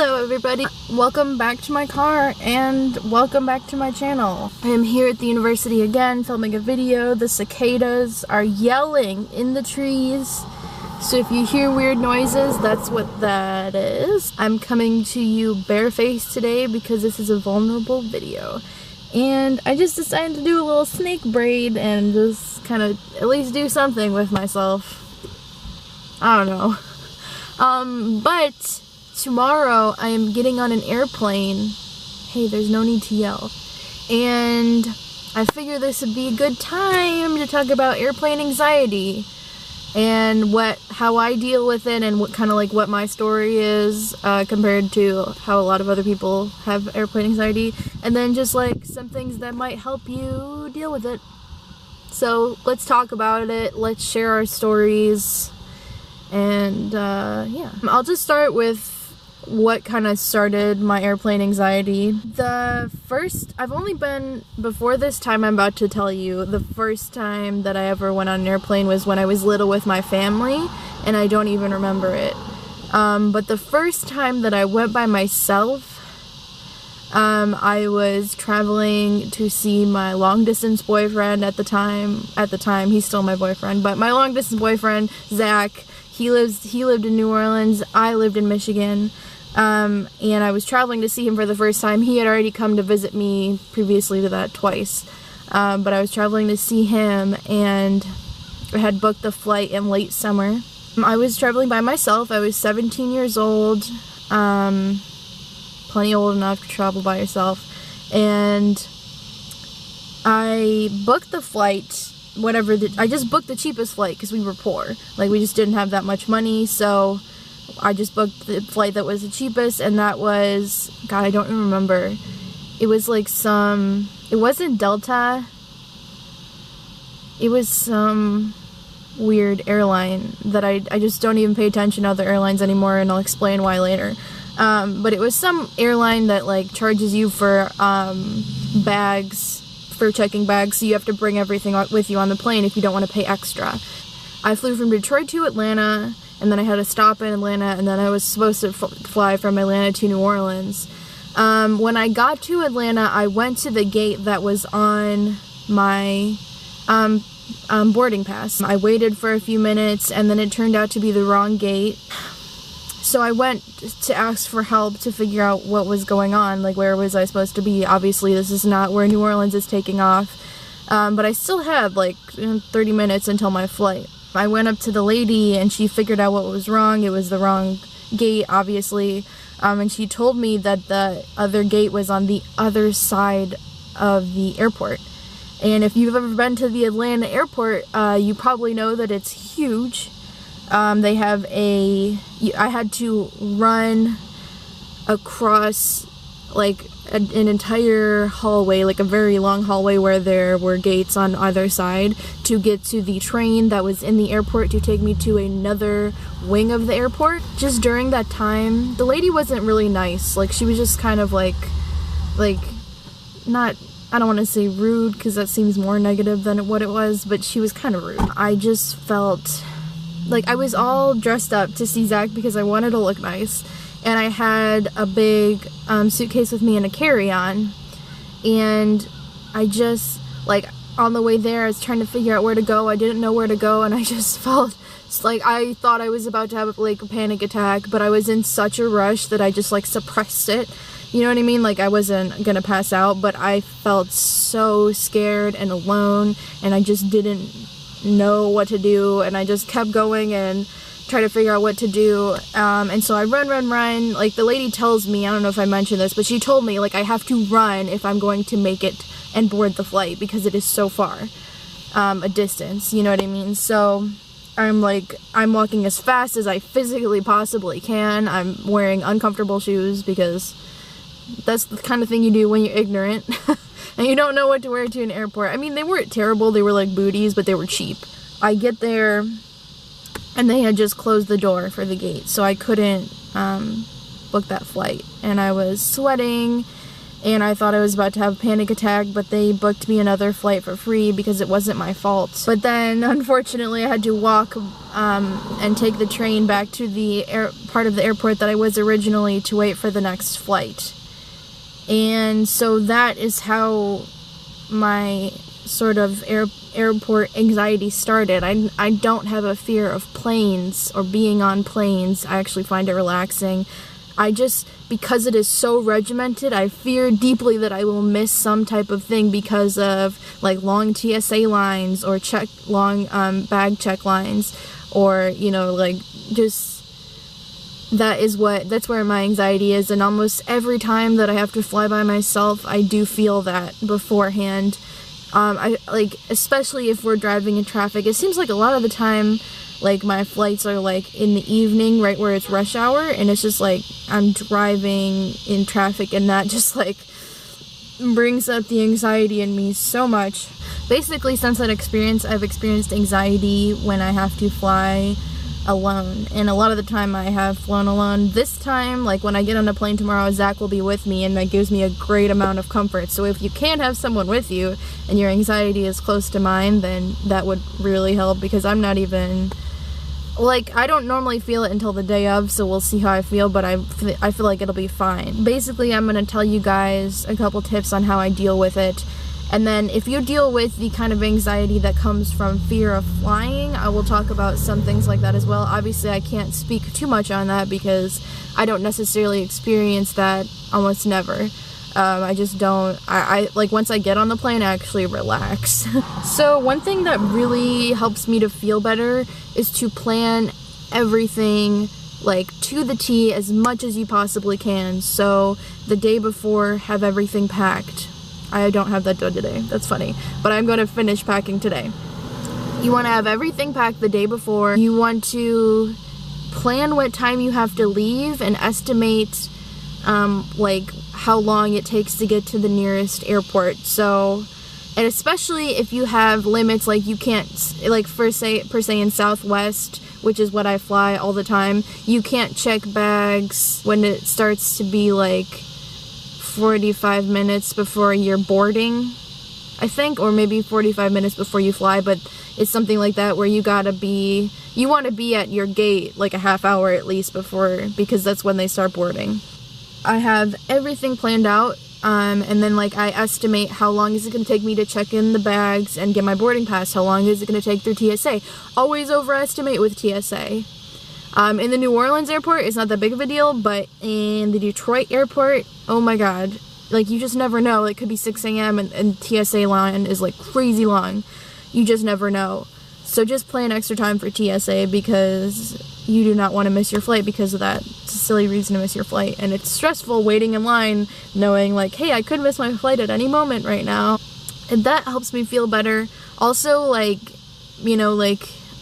Hello everybody, welcome back to my car and welcome back to my channel. I am here at the university again filming a video. The cicadas are yelling in the trees, so if you hear weird noises, that's what that is. I'm coming to you barefaced today because this is a vulnerable video. And I just decided to do a little snake braid and just kind of at least do something with myself. I don't know. But tomorrow I am getting on an airplane. Hey, there's no need to yell. And I figure this would be a good time to talk about airplane anxiety and how I deal with it and what my story is compared to how a lot of other people have airplane anxiety, and then just like some things that might help you deal with it. So let's talk about it, let's share our stories, and yeah. I'll just start with what kind of started my airplane anxiety. Before this time I'm about to tell you, the first time that I ever went on an airplane was when I was little with my family, and I don't even remember it. But the first time that I went by myself, I was traveling to see my long-distance boyfriend at the time. He's still my boyfriend, but my long-distance boyfriend, Zach, he lived in New Orleans, I lived in Michigan. And I was traveling to see him for the first time. He had already come to visit me previously to that twice. But I was traveling to see him and I had booked the flight in late summer. I was traveling by myself. I was 17 years old. Plenty old enough to travel by yourself. And I booked the flight, I just booked the cheapest flight because we were poor. Like, we just didn't have that much money, so I just booked the flight that was the cheapest, and that was, God, I don't even remember. It was like it wasn't Delta. It was some weird airline that I just don't even pay attention to other airlines anymore, and I'll explain why later. But it was some airline that like charges you for bags, for checking bags, so you have to bring everything with you on the plane if you don't want to pay extra. I flew from Detroit to Atlanta, and then I had a stop in Atlanta, and then I was supposed to fly from Atlanta to New Orleans. When I got to Atlanta, I went to the gate that was on my boarding pass. I waited for a few minutes, and then it turned out to be the wrong gate. So I went to ask for help to figure out what was going on, like where was I supposed to be. Obviously this is not where New Orleans is taking off, but I still had like 30 minutes until my flight. I went up to the lady and she figured out what was wrong. It was the wrong gate, obviously, and she told me that the other gate was on the other side of the airport. And if you've ever been to the Atlanta airport, you probably know that it's huge. They have I had to run across like an entire hallway, like a very long hallway where there were gates on either side, to get to the train that was in the airport to take me to another wing of the airport. Just during that time, the lady wasn't really nice. Like, she was just kind of like not, I don't want to say rude because that seems more negative than what it was, but she was kind of rude. I just felt like I was all dressed up to see Zach because I wanted to look nice, and I had a big suitcase with me and a carry-on, and I just, like, on the way there I was trying to figure out where to go. I didn't know where to go, and I just felt like I thought I was about to have like a panic attack, but I was in such a rush that I just like suppressed it. You know what I mean? Like, I wasn't gonna pass out, but I felt so scared and alone, and I just didn't know what to do, and I just kept going and try to figure out what to do, and so I run. Like, the lady tells me, I don't know if I mentioned this, but she told me like I have to run if I'm going to make it and board the flight because it is so far a distance, you know what I mean? So I'm walking as fast as I physically possibly can. I'm wearing uncomfortable shoes because that's the kind of thing you do when you're ignorant and you don't know what to wear to an airport. I mean, they weren't terrible, they were like booties, but they were cheap. I get there and they had just closed the door for the gate, so I couldn't book that flight, and I was sweating and I thought I was about to have a panic attack, but they booked me another flight for free because it wasn't my fault. But then, unfortunately, I had to walk and take the train back to the part of the airport that I was originally to wait for the next flight. And so that is how my sort of airport anxiety started. I don't have a fear of planes or being on planes. I actually find it relaxing. Because it is so regimented, I fear deeply that I will miss some type of thing because of like long TSA lines or long bag check lines, or like just that's where my anxiety is. And almost every time that I have to fly by myself, I do feel that beforehand. Especially if we're driving in traffic, it seems like a lot of the time, like, my flights are like in the evening, right where it's rush hour, and it's just like I'm driving in traffic, and that just like brings up the anxiety in me so much. Basically, since that experience, I've experienced anxiety when I have to fly alone, and a lot of the time I have flown alone. This time, like when I get on a plane tomorrow, Zach will be with me, and that gives me a great amount of comfort. So if you can't have someone with you and your anxiety is close to mine, then that would really help, because I'm not even like, I don't normally feel it until the day of, so we'll see how I feel, but I feel like it'll be fine. Basically, I'm gonna tell you guys a couple tips on how I deal with it. And then if you deal with the kind of anxiety that comes from fear of flying, I will talk about some things like that as well. Obviously, I can't speak too much on that because I don't necessarily experience that, almost never. I just don't, I like, once I get on the plane, I actually relax. So one thing that really helps me to feel better is to plan everything like to the T as much as you possibly can. So the day before, have everything packed. I don't have that done today. That's funny. But I'm going to finish packing today. You want to have everything packed the day before. You want to plan what time you have to leave and estimate like how long it takes to get to the nearest airport. So, and especially if you have limits, like you can't, like per se in Southwest, which is what I fly all the time, you can't check bags when it starts to be like 45 minutes before you're boarding, I think, or maybe 45 minutes before you fly, but it's something like that where you want to be at your gate like a half hour at least before, because that's when they start boarding. I have everything planned out, and then like I estimate how long is it going to take me to check in the bags and get my boarding pass, how long is it going to take through TSA. Always overestimate with TSA. In the New Orleans airport, it's not that big of a deal, but in the Detroit airport, oh my god, like you just never know. It could be 6 a.m. and TSA line is like crazy long. You just never know. So just plan extra time for TSA, because you do not want to miss your flight because of that. It's a silly reason to miss your flight, and it's stressful waiting in line knowing like, hey, I could miss my flight at any moment right now. And that helps me feel better. Also, like,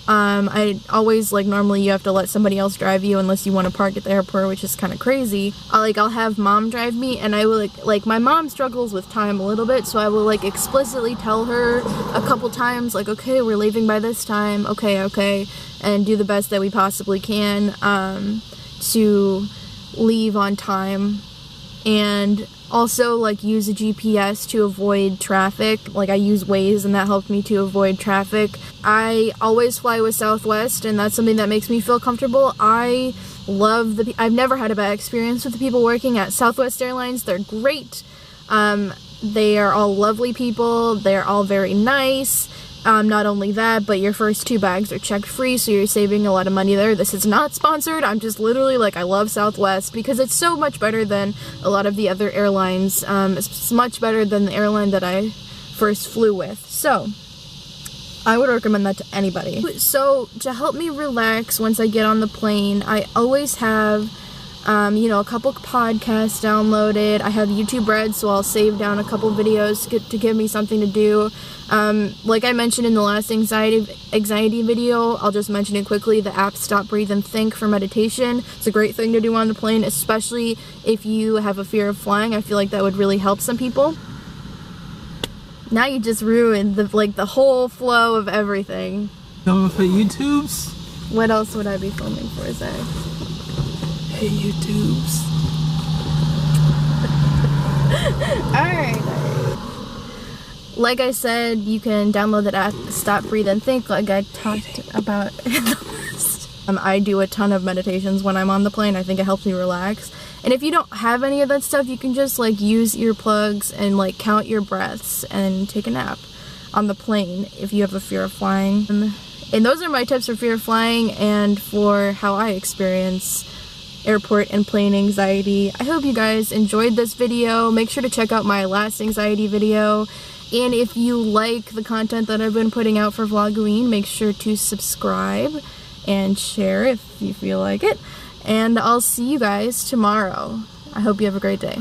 I always, like, normally you have to let somebody else drive you unless you want to park at the airport, which is kind of crazy. I'll have mom drive me, and I will, like, my mom struggles with time a little bit, so I will, like, explicitly tell her a couple times, like, okay, we're leaving by this time, okay, and do the best that we possibly can, to leave on time. And also, like, use a GPS to avoid traffic. Like, I use Waze, and that helped me to avoid traffic. I always fly with Southwest, and that's something that makes me feel comfortable. I love I've never had a bad experience with the people working at Southwest Airlines. They're great. They are all lovely people. They're all very nice. Not only that, but your first 2 bags are checked free, so you're saving a lot of money there. This is not sponsored. I'm just literally like, I love Southwest because it's so much better than a lot of the other airlines. It's much better than the airline that I first flew with. So I would recommend that to anybody. So to help me relax once I get on the plane, I always have a couple podcasts downloaded. I have YouTube Red, so I'll save down a couple videos to give me something to do. Like I mentioned in the last anxiety video, I'll just mention it quickly. The app Stop, Breathe, and Think for meditation. It's a great thing to do on the plane, especially if you have a fear of flying. I feel like that would really help some people. Now you just ruined the whole flow of everything. Filming for YouTubes? What else would I be filming for, Zach? Hey, YouTubes. like I said, you can download that app, Stop, Breathe, and Think, like I talked about in the list. I do a ton of meditations when I'm on the plane. I think it helps me relax. And if you don't have any of that stuff, you can just like use earplugs and like count your breaths and take a nap on the plane if you have a fear of flying. And those are my tips for fear of flying and for how I experience airport and plane anxiety. I hope you guys enjoyed this video. Make sure to check out my last anxiety video. And if you like the content that I've been putting out for Vlogoween, make sure to subscribe and share if you feel like it. And I'll see you guys tomorrow. I hope you have a great day.